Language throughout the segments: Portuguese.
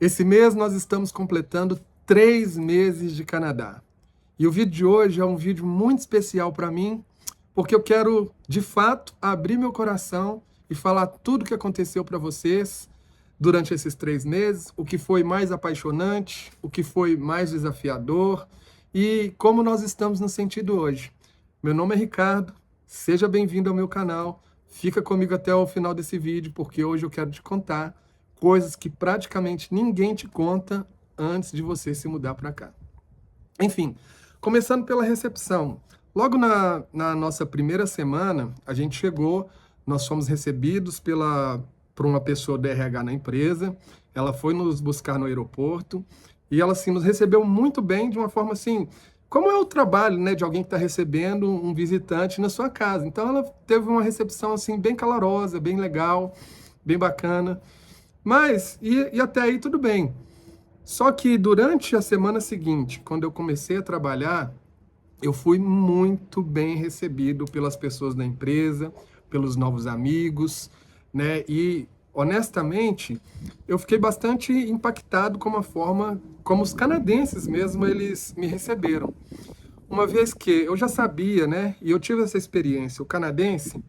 Esse mês nós estamos completando 3 meses de Canadá. E o vídeo de hoje é um vídeo muito especial para mim, porque eu quero, de fato, abrir meu coração e falar tudo o que aconteceu para vocês durante esses 3 meses, o que foi mais apaixonante, o que foi mais desafiador e como nós estamos no sentido hoje. Meu nome é Ricardo, seja bem-vindo ao meu canal, fica comigo até o final desse vídeo, porque hoje eu quero te contar coisas que praticamente ninguém te conta antes de você se mudar para cá. Enfim, começando pela recepção. Logo na nossa primeira semana, a gente chegou, nós fomos recebidos por uma pessoa do RH na empresa, ela foi nos buscar no aeroporto, e ela assim, nos recebeu muito bem, de uma forma assim, como é o trabalho, né, de alguém que está recebendo um visitante na sua casa. Então ela teve uma recepção assim, bem calorosa, bem legal, bem bacana. Mas, e até aí tudo bem. Só que durante a semana seguinte, quando eu comecei a trabalhar, eu fui muito bem recebido pelas pessoas da empresa, pelos novos amigos, né? E, honestamente, eu fiquei bastante impactado com a forma como os canadenses mesmo, eles me receberam. Uma vez que eu já sabia, né? E eu tive essa experiência, o canadense,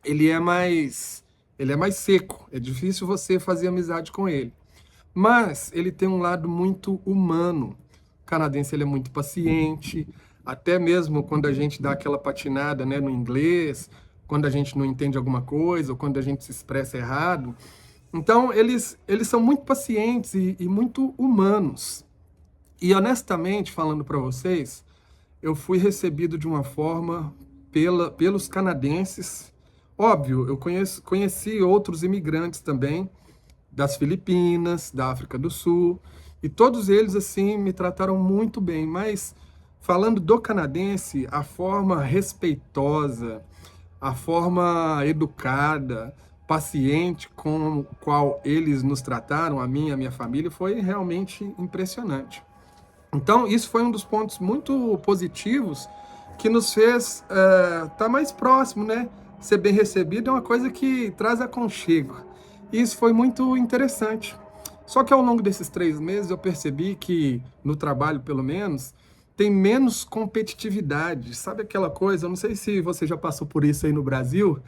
ele é mais, ele é mais seco, é difícil você fazer amizade com ele. Mas ele tem um lado muito humano. O canadense ele é muito paciente, até mesmo quando a gente dá aquela patinada, né, no inglês, quando a gente não entende alguma coisa, ou quando a gente se expressa errado. Então, eles são muito pacientes e muito humanos. E honestamente, falando para vocês, eu fui recebido de uma forma pelos canadenses. Óbvio, eu conheci outros imigrantes também, das Filipinas, da África do Sul, e todos eles, assim, me trataram muito bem, mas falando do canadense, a forma respeitosa, a forma educada, paciente com a qual eles nos trataram, a mim e a minha família, foi realmente impressionante. Então, isso foi um dos pontos muito positivos que nos fez estar mais próximo, né? Ser bem recebido é uma coisa que traz aconchego. E isso foi muito interessante. Só que ao longo desses 3 meses eu percebi que, no trabalho pelo menos, tem menos competitividade. Sabe aquela coisa? Eu não sei se você já passou por isso aí no Brasil,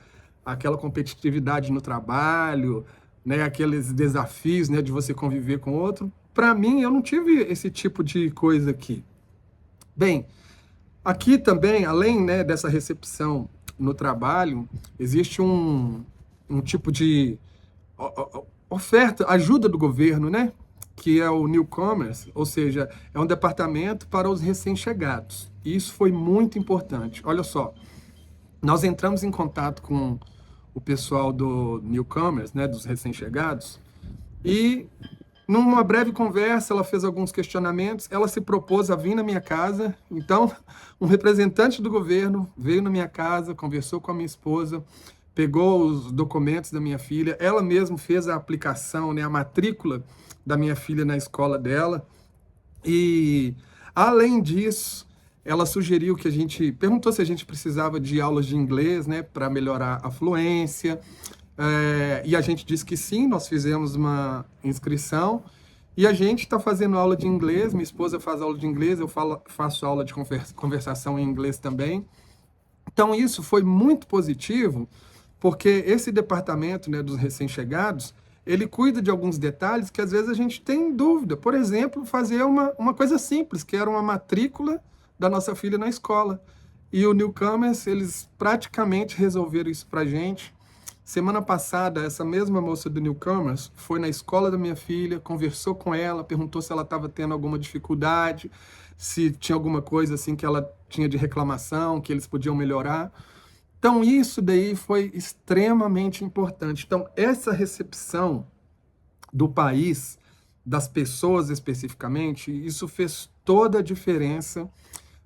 aquela competitividade no trabalho, né? Aqueles desafios, né? De você conviver com outro. Para mim, eu não tive esse tipo de coisa aqui. Bem, aqui também, além, né, dessa recepção no trabalho, existe um tipo de oferta, ajuda do governo, né? Que é o Newcomers, ou seja, é um departamento para os recém-chegados. E isso foi muito importante. Olha só, nós entramos em contato com o pessoal do Newcomers, né, dos recém-chegados, e numa breve conversa, ela fez alguns questionamentos, ela se propôs a vir na minha casa. Então, um representante do governo veio na minha casa, conversou com a minha esposa, pegou os documentos da minha filha, ela mesma fez a aplicação, né, a matrícula da minha filha na escola dela. E, além disso, ela sugeriu que perguntou se a gente precisava de aulas de inglês, né, para melhorar a fluência. E a gente disse que sim, nós fizemos uma inscrição e a gente está fazendo aula de inglês, minha esposa faz aula de inglês, eu faço aula de conversação em inglês também. Então isso foi muito positivo, porque esse departamento, né, dos recém-chegados, ele cuida de alguns detalhes que às vezes a gente tem dúvida. Por exemplo, fazer uma coisa simples, que era uma matrícula da nossa filha na escola. E o Newcomers, eles praticamente resolveram isso para a gente. Semana passada, essa mesma moça do Newcomers foi na escola da minha filha, conversou com ela, perguntou se ela estava tendo alguma dificuldade, se tinha alguma coisa assim que ela tinha de reclamação, que eles podiam melhorar. Então, isso daí foi extremamente importante. Então, essa recepção do país, das pessoas especificamente, isso fez toda a diferença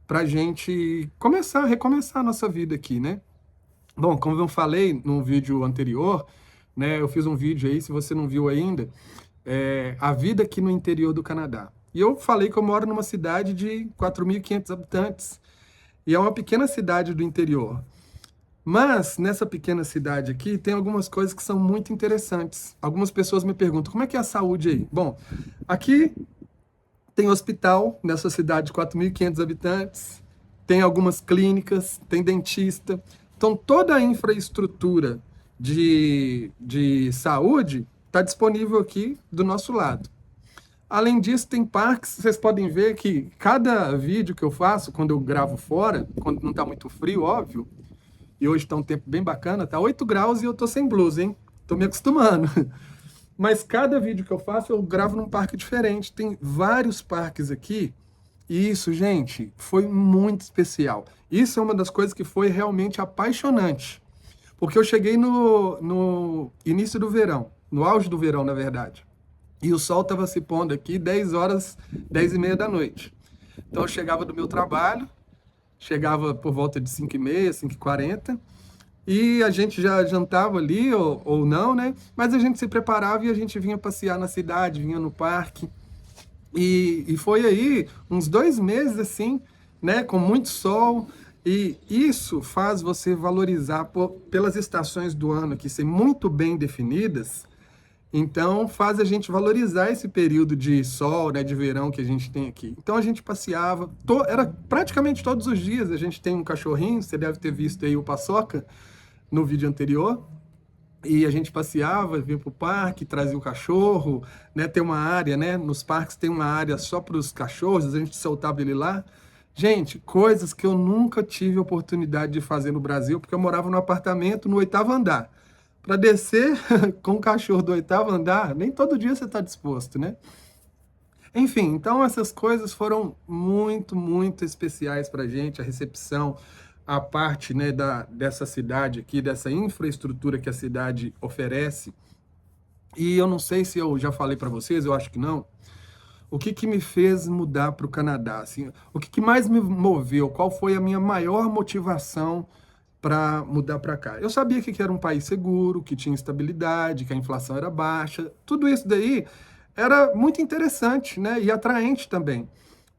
para a gente recomeçar a nossa vida aqui, né? Bom, como eu falei no vídeo anterior, né, eu fiz um vídeo aí, se você não viu ainda, a vida aqui no interior do Canadá. E eu falei que eu moro numa cidade de 4.500 habitantes, e é uma pequena cidade do interior. Mas nessa pequena cidade aqui tem algumas coisas que são muito interessantes. Algumas pessoas me perguntam, como é que é a saúde aí? Bom, aqui tem hospital nessa cidade de 4.500 habitantes, tem algumas clínicas, tem dentista. Então, toda a infraestrutura de saúde está disponível aqui do nosso lado. Além disso, tem parques, vocês podem ver que cada vídeo que eu faço, quando eu gravo fora, quando não está muito frio, óbvio, e hoje está um tempo bem bacana, tá 8 graus e eu tô sem blusa, hein? Tô me acostumando. Mas cada vídeo que eu faço, eu gravo num parque diferente. Tem vários parques aqui. E isso, gente, foi muito especial. Isso é uma das coisas que foi realmente apaixonante. Porque eu cheguei no início do verão, no auge do verão, na verdade. E o sol estava se pondo aqui 10 horas, 10 e meia da noite. Então eu chegava do meu trabalho, chegava por volta de 5h30, 5h40, e a gente já jantava ali, ou não, né? Mas a gente se preparava e a gente vinha passear na cidade, vinha no parque. E foi aí uns 2 meses, assim, né? Com muito sol. E isso faz você valorizar pelas estações do ano que são muito bem definidas. Então, faz a gente valorizar esse período de sol, né, de verão que a gente tem aqui. Então, a gente passeava, era praticamente todos os dias. A gente tem um cachorrinho, você deve ter visto aí o Paçoca no vídeo anterior. E a gente passeava, vinha para o parque, trazia o cachorro, né? Tem uma área, né? Nos parques tem uma área só para os cachorros, a gente soltava ele lá. Gente, coisas que eu nunca tive oportunidade de fazer no Brasil, porque eu morava num apartamento no 8º andar. Para descer com o cachorro do 8º andar, nem todo dia você está disposto, né? Enfim, então essas coisas foram muito, muito especiais para a gente, a recepção, a parte, né, dessa cidade aqui, dessa infraestrutura que a cidade oferece. E eu não sei se eu já falei para vocês, eu acho que não. O que me fez mudar para o Canadá? Assim, o que mais me moveu? Qual foi a minha maior motivação para mudar para cá? Eu sabia que era um país seguro, que tinha estabilidade, que a inflação era baixa. Tudo isso daí era muito interessante, né? E atraente também.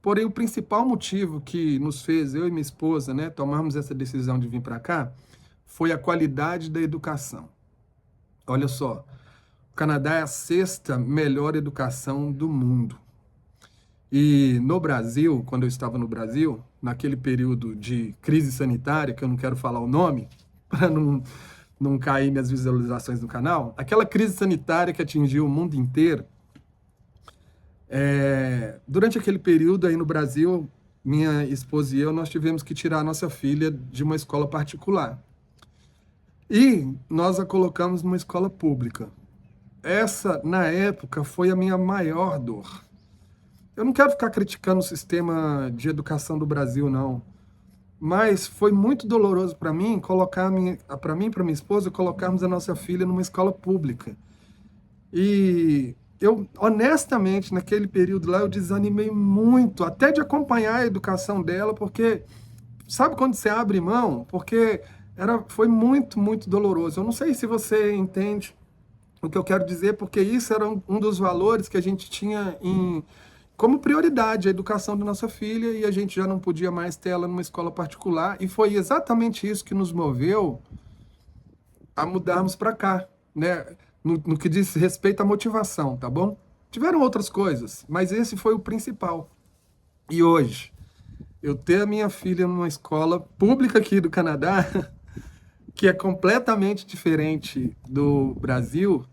Porém, o principal motivo que nos fez, eu e minha esposa, né, tomarmos essa decisão de vir para cá, foi a qualidade da educação. Olha só, o Canadá é a 6ª melhor educação do mundo. E no Brasil, quando eu estava no Brasil, naquele período de crise sanitária, que eu não quero falar o nome, para não cair minhas visualizações no canal, aquela crise sanitária que atingiu o mundo inteiro, durante aquele período aí no Brasil, minha esposa e eu, nós tivemos que tirar a nossa filha de uma escola particular. E nós a colocamos numa escola pública. Essa, na época, foi a minha maior dor. Eu não quero ficar criticando o sistema de educação do Brasil, não. Mas foi muito doloroso para mim, para mim e para minha esposa, colocarmos a nossa filha numa escola pública. E eu, honestamente, naquele período lá, eu desanimei muito, até de acompanhar a educação dela, porque, sabe quando você abre mão? Porque foi muito, muito doloroso. Eu não sei se você entende o que eu quero dizer, porque isso era um dos valores que a gente tinha como prioridade, a educação da nossa filha, e a gente já não podia mais ter ela numa escola particular, e foi exatamente isso que nos moveu a mudarmos para cá, né? No que diz respeito à motivação, tá bom? Tiveram outras coisas, mas esse foi o principal. E hoje, eu ter a minha filha numa escola pública aqui do Canadá, que é completamente diferente do Brasil,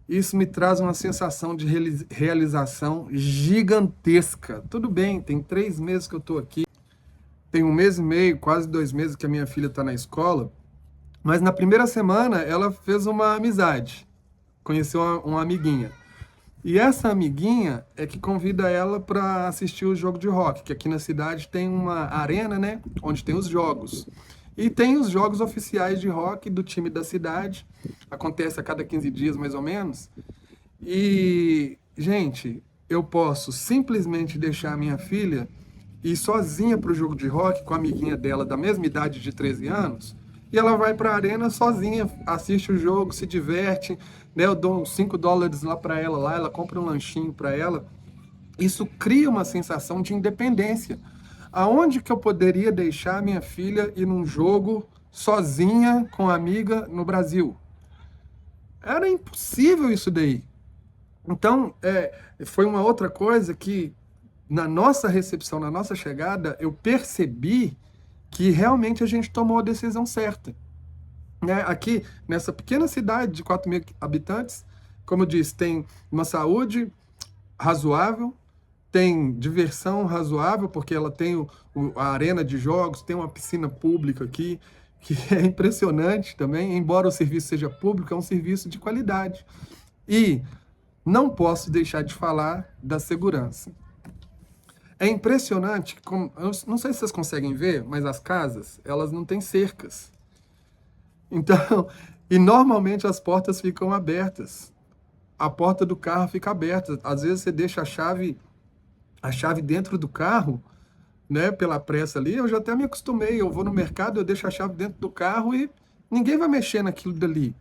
isso me traz uma sensação de realização gigantesca. Tudo bem, tem 3 meses que eu estou aqui, tem 1 mês e meio, quase 2 meses que a minha filha está na escola, mas na primeira semana ela fez uma amizade, conheceu uma amiguinha. E essa amiguinha é que convida ela para assistir o jogo de hóquei, que aqui na cidade tem uma arena, né, onde tem os jogos. E tem os jogos oficiais de hóquei do time da cidade, acontece a cada 15 dias mais ou menos. E, gente, eu posso simplesmente deixar a minha filha ir sozinha para o jogo de hóquei com a amiguinha dela da mesma idade de 13 anos, e ela vai para a arena sozinha, assiste o jogo, se diverte, né? Eu dou uns $5 lá para ela, ela compra um lanchinho para ela. Isso cria uma sensação de independência. Aonde que eu poderia deixar minha filha ir num jogo sozinha com a amiga no Brasil. Era impossível isso daí. Então, foi uma outra coisa que, na nossa recepção, na nossa chegada, eu percebi que realmente a gente tomou a decisão certa. Né? Aqui, nessa pequena cidade de 4 mil habitantes, como eu disse, tem uma saúde razoável, tem diversão razoável, porque ela tem a arena de jogos, tem uma piscina pública aqui, que é impressionante também, embora o serviço seja público, é um serviço de qualidade. E não posso deixar de falar da segurança. É impressionante, como, eu não sei se vocês conseguem ver, mas as casas, elas não têm cercas. Então, e normalmente as portas ficam abertas. A porta do carro fica aberta. Às vezes você deixa a chave dentro do carro, né, pela pressa ali. Eu já até me acostumei. Eu vou no mercado, eu deixo a chave dentro do carro e ninguém vai mexer naquilo dali.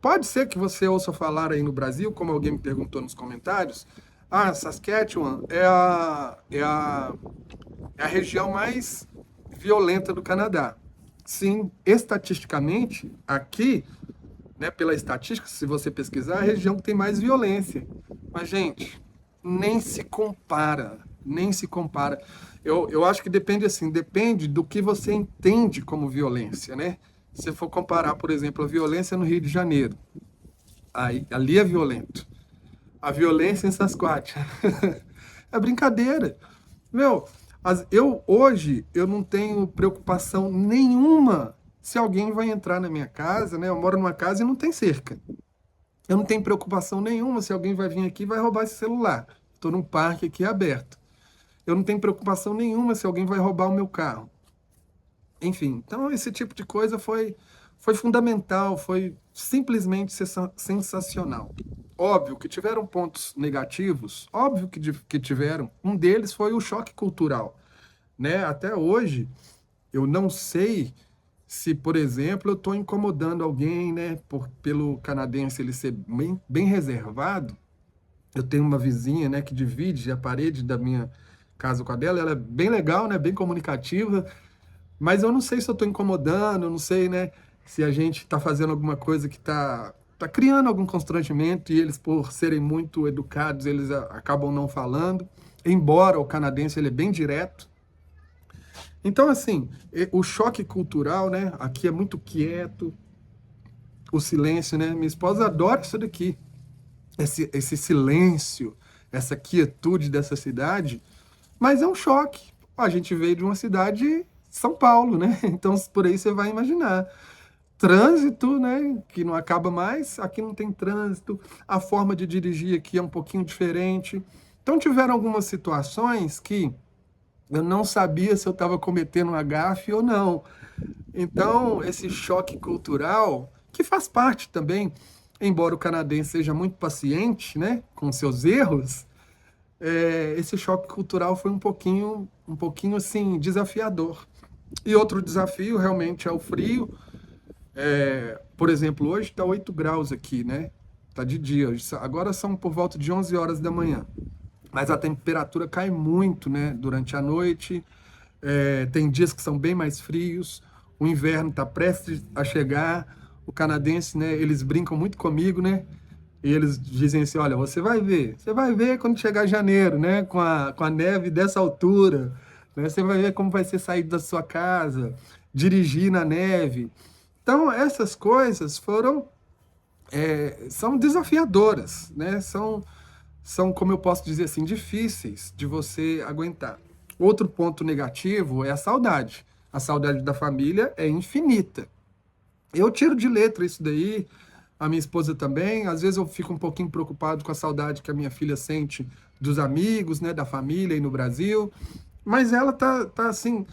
Pode ser que você ouça falar aí no Brasil, como alguém me perguntou nos comentários, Saskatchewan é a região mais violenta do Canadá. Sim, estatisticamente, aqui, né, pela estatística, se você pesquisar, é a região que tem mais violência. Mas, gente, nem se compara, nem se compara. Eu acho que depende do que você entende como violência, né? Se for comparar, por exemplo, a violência no Rio de Janeiro, ali é violento. A violência em Sasquatch é brincadeira. Meu, hoje eu não tenho preocupação nenhuma se alguém vai entrar na minha casa, né? Eu moro numa casa e não tem cerca. Eu não tenho preocupação nenhuma se alguém vai vir aqui e vai roubar esse celular. Estou num parque aqui aberto. Eu não tenho preocupação nenhuma se alguém vai roubar o meu carro. Enfim, então esse tipo de coisa foi fundamental, foi simplesmente sensacional. Óbvio que tiveram pontos negativos, óbvio que tiveram. Um deles foi o choque cultural, né? Até hoje, eu não sei se, por exemplo, eu estou incomodando alguém, né? Pelo canadense ele ser bem reservado. Eu tenho uma vizinha, né, que divide a parede da minha casa com a dela. Ela é bem legal, né? Bem comunicativa. Mas eu não sei se eu estou incomodando, eu não sei, né, se a gente está fazendo alguma coisa que tá criando algum constrangimento e eles, por serem muito educados, eles acabam não falando, embora o canadense ele é bem direto. Então, assim, o choque cultural, né, aqui é muito quieto, o silêncio, né, minha esposa adora isso daqui, esse silêncio, essa quietude dessa cidade, mas é um choque. A gente veio de uma cidade, São Paulo, né? Então, por aí você vai imaginar. Trânsito, né? Que não acaba mais. Aqui não tem trânsito. A forma de dirigir aqui é um pouquinho diferente. Então, tiveram algumas situações que eu não sabia se eu estava cometendo um agafe ou não. Então, esse choque cultural, que faz parte também, embora o canadense seja muito paciente, né? Com seus erros, esse choque cultural foi um pouquinho assim, desafiador. E outro desafio realmente é o frio. Por exemplo, hoje está 8 graus aqui, né? Tá de dia. Agora são por volta de 11 horas da manhã. Mas a temperatura cai muito, né? Durante a noite. Tem dias que são bem mais frios. O inverno está prestes a chegar. O canadense, né? Eles brincam muito comigo, né? E eles dizem assim, olha, você vai ver quando chegar janeiro, né? Com a neve dessa altura, né? Você vai ver como vai ser sair da sua casa, dirigir na neve. Então, essas coisas são desafiadoras, né? São, como eu posso dizer assim, difíceis de você aguentar. Outro ponto negativo é a saudade. A saudade da família é infinita. Eu tiro de letra isso daí, a minha esposa também. Às vezes eu fico um pouquinho preocupado com a saudade que a minha filha sente dos amigos, né, da família aí no Brasil. Mas ela tá assim,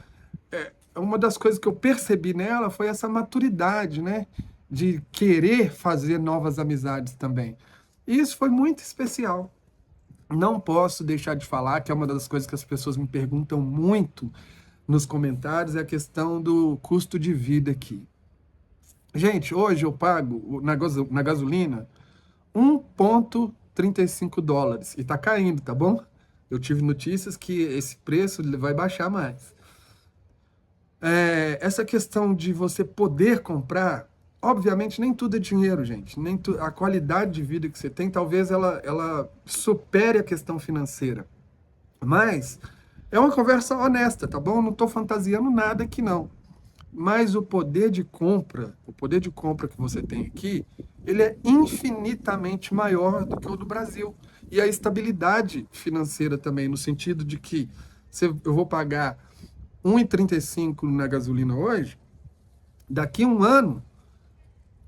uma das coisas que eu percebi nela foi essa maturidade, né, de querer fazer novas amizades também. E isso foi muito especial. Não posso deixar de falar que é uma das coisas que as pessoas me perguntam muito nos comentários, é a questão do custo de vida aqui. Gente, hoje eu pago na gasolina 1,35 dólares. E tá caindo, tá bom? Eu tive notícias que esse preço vai baixar mais. Essa questão de você poder comprar, obviamente nem tudo é dinheiro, gente. A qualidade de vida que você tem, talvez ela supere a questão financeira. Mas é uma conversa honesta, tá bom? Não estou fantasiando nada aqui, não. Mas o poder de compra que você tem aqui, ele é infinitamente maior do que o do Brasil. E a estabilidade financeira também, no sentido de que eu vou pagar 1,35 na gasolina hoje, daqui a um ano,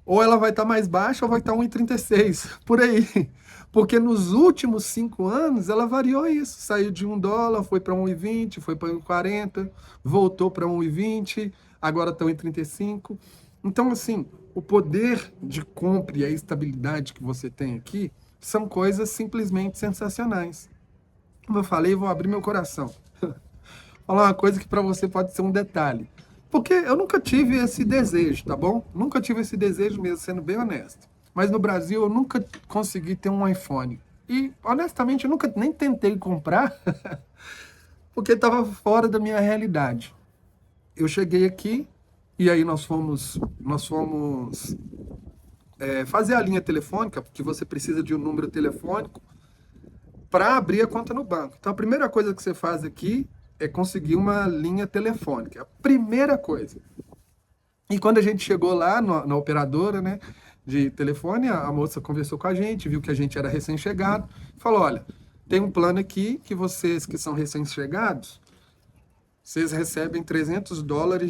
ou ela vai estar mais baixa ou vai estar 1,36, por aí. Porque nos últimos 5 anos ela variou isso. Saiu de US$ 1, foi para 1,20, foi para 1,40, voltou para 1,20, agora está 1,35. Então, assim, o poder de compra e a estabilidade que você tem aqui são coisas simplesmente sensacionais. Como eu falei, vou abrir meu coração. Falar uma coisa que para você pode ser um detalhe. Porque eu nunca tive esse desejo, tá bom? Nunca tive esse desejo mesmo, sendo bem honesto. Mas no Brasil eu nunca consegui ter um iPhone. E, honestamente, eu nunca nem tentei comprar, porque estava fora da minha realidade. Eu cheguei aqui, e aí nós fomos fazer a linha telefônica, porque você precisa de um número telefônico para abrir a conta no banco. Então, a primeira coisa que você faz aqui é conseguir uma linha telefônica. A primeira coisa. E quando a gente chegou lá na operadora, né, de telefone, a moça conversou com a gente, viu que a gente era recém-chegado, falou: olha, tem um plano aqui que vocês que são recém-chegados, vocês recebem US$ 300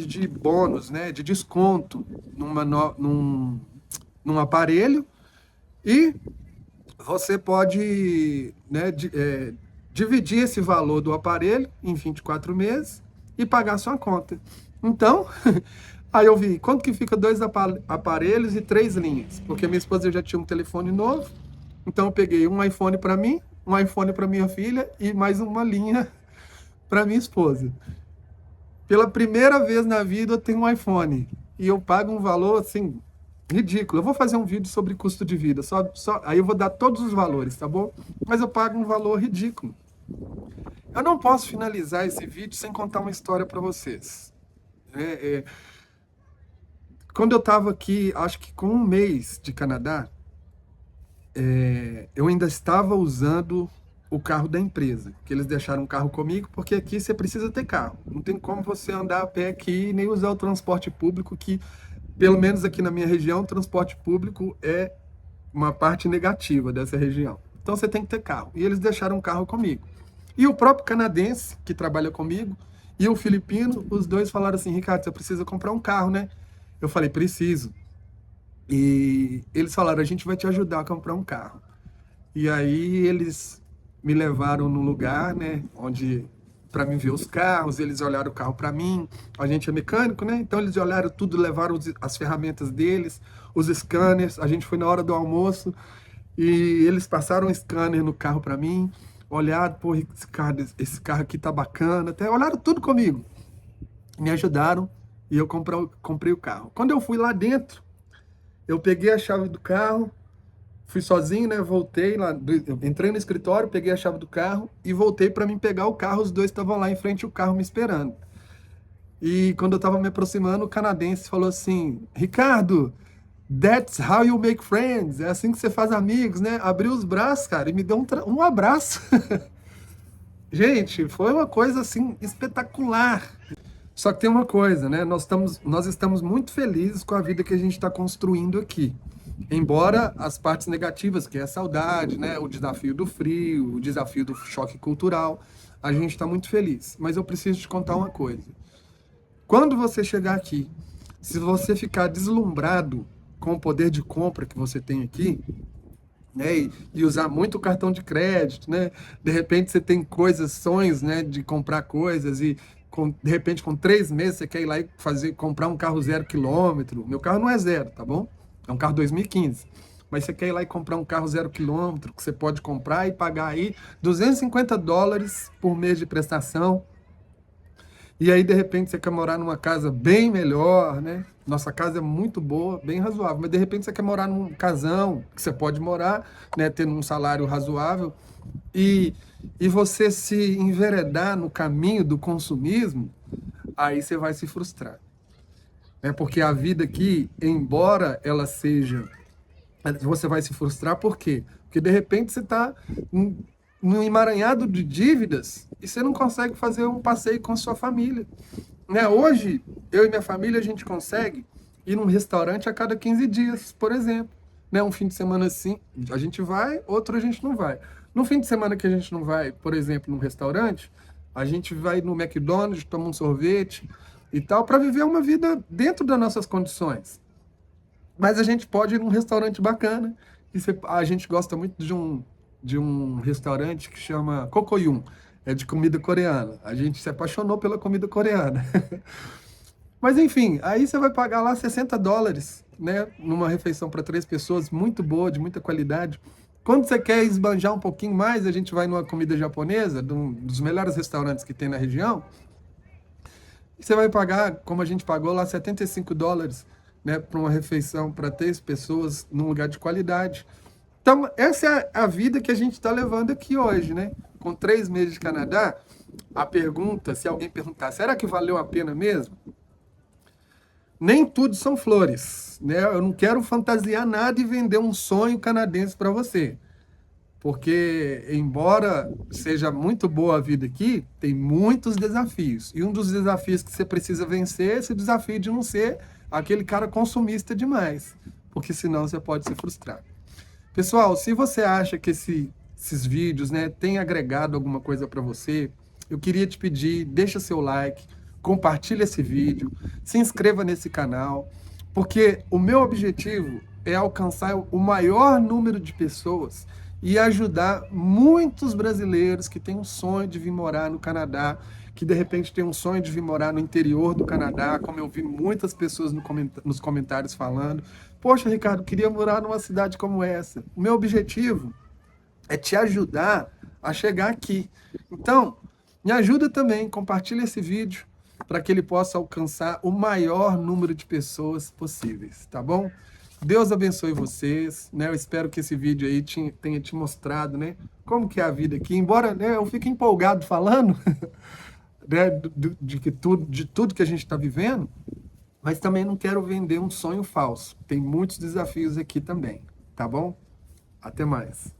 de bônus, né, de desconto num aparelho, e você pode, né, dividir esse valor do aparelho em 24 meses e pagar sua conta. Então, aí eu vi, quanto que fica dois aparelhos e 3 linhas? Porque minha esposa já tinha um telefone novo, então eu peguei um iPhone para mim, um iPhone para minha filha e mais uma linha para minha esposa. Pela primeira vez na vida eu tenho um iPhone e eu pago um valor assim ridículo. Eu vou fazer um vídeo sobre custo de vida, aí eu vou dar todos os valores, tá bom? Mas eu pago um valor ridículo. Eu não posso finalizar esse vídeo sem contar uma história para vocês. Quando eu estava aqui, acho que com um mês de Canadá, eu ainda estava usando o carro da empresa, que eles deixaram um carro comigo, porque aqui você precisa ter carro. Não tem como você andar a pé aqui nem usar o transporte público, que, pelo menos aqui na minha região, o transporte público é uma parte negativa dessa região. Então você tem que ter carro. E eles deixaram um carro comigo. E o próprio canadense, que trabalha comigo, e o filipino, os dois falaram assim: Ricardo, você precisa comprar um carro, né? Eu falei: preciso. E eles falaram: a gente vai te ajudar a comprar um carro. E aí eles me levaram no lugar, né, onde para mim ver os carros, eles olharam o carro para mim. A gente é mecânico, né? Então eles olharam tudo, levaram as ferramentas deles, os scanners. A gente foi na hora do almoço e eles passaram um scanner no carro para mim, olharam: pô, esse carro aqui tá bacana, até olharam tudo comigo, me ajudaram e eu comprei o carro. Quando eu fui lá dentro, eu peguei a chave do carro, fui sozinho, né? Voltei lá, entrei no escritório, peguei a chave do carro e voltei para mim pegar o carro. Os dois estavam lá em frente ao carro me esperando. E quando eu estava me aproximando, o canadense falou assim: Ricardo, that's how you make friends. É assim que você faz amigos, né? Abriu os braços, cara, e me deu um abraço. Gente, foi uma coisa assim espetacular. Só que tem uma coisa, né? Nós estamos muito felizes com a vida que a gente está construindo aqui. Embora as partes negativas, que é a saudade, né? O desafio do frio, o desafio do choque cultural, a gente está muito feliz. Mas eu preciso te contar uma coisa. Quando você chegar aqui, se você ficar deslumbrado com o poder de compra que você tem aqui, né, e usar muito o cartão de crédito, né? De repente você tem coisas, sonhos, né, de comprar coisas e de repente com 3 meses você quer ir lá e comprar um carro 0 km. Meu carro não é zero, tá bom? É um carro 2015. Mas você quer ir lá e comprar um carro 0 km que você pode comprar e pagar aí US$ 250 por mês de prestação. E aí, de repente, você quer morar numa casa bem melhor, né? Nossa casa é muito boa, bem razoável. Mas, de repente, você quer morar num casão que você pode morar, né? Tendo um salário razoável. E você se enveredar no caminho do consumismo, aí você vai se frustrar. Porque a vida aqui, embora ela seja... Você vai se frustrar por quê? Porque de repente você está num emaranhado de dívidas e você não consegue fazer um passeio com a sua família. Hoje, eu e minha família, a gente consegue ir num restaurante a cada 15 dias, por exemplo. Um fim de semana assim, a gente vai, outro a gente não vai. No fim de semana que a gente não vai, por exemplo, num restaurante, a gente vai no McDonald's, toma um sorvete e tal, para viver uma vida dentro das nossas condições. Mas a gente pode ir num restaurante bacana. A gente gosta muito de um restaurante que chama Kokoyun. É de comida coreana. A gente se apaixonou pela comida coreana. Mas enfim, aí você vai pagar lá $60, numa refeição para 3 pessoas, muito boa, de muita qualidade. Quando você quer esbanjar um pouquinho mais, a gente vai numa comida japonesa, dos melhores restaurantes que tem na região. E você vai pagar, como a gente pagou lá, $75, para uma refeição para 3 pessoas num lugar de qualidade. Então, essa é a vida que a gente está levando aqui hoje, Com 3 meses de Canadá, a pergunta, se alguém perguntar, será que valeu a pena mesmo? Nem tudo são flores, Eu não quero fantasiar nada e vender um sonho canadense para você. Porque, embora seja muito boa a vida aqui, tem muitos desafios. E um dos desafios que você precisa vencer é esse desafio de não ser aquele cara consumista demais. Porque senão você pode se frustrar. Pessoal, se você acha que esses vídeos têm agregado alguma coisa para você, eu queria te pedir, deixa seu like, compartilha esse vídeo, se inscreva nesse canal, porque o meu objetivo é alcançar o maior número de pessoas e ajudar muitos brasileiros que têm um sonho de vir morar no Canadá, que de repente têm um sonho de vir morar no interior do Canadá, como eu vi muitas pessoas nos comentários falando. Poxa, Ricardo, queria morar numa cidade como essa. O meu objetivo é te ajudar a chegar aqui. Então, me ajuda também, compartilha esse vídeo para que ele possa alcançar o maior número de pessoas possíveis, tá bom? Deus abençoe vocês, Eu espero que esse vídeo aí tenha te mostrado, como que é a vida aqui. Embora, eu fique empolgado falando, de tudo que a gente está vivendo, mas também não quero vender um sonho falso. Tem muitos desafios aqui também, tá bom? Até mais.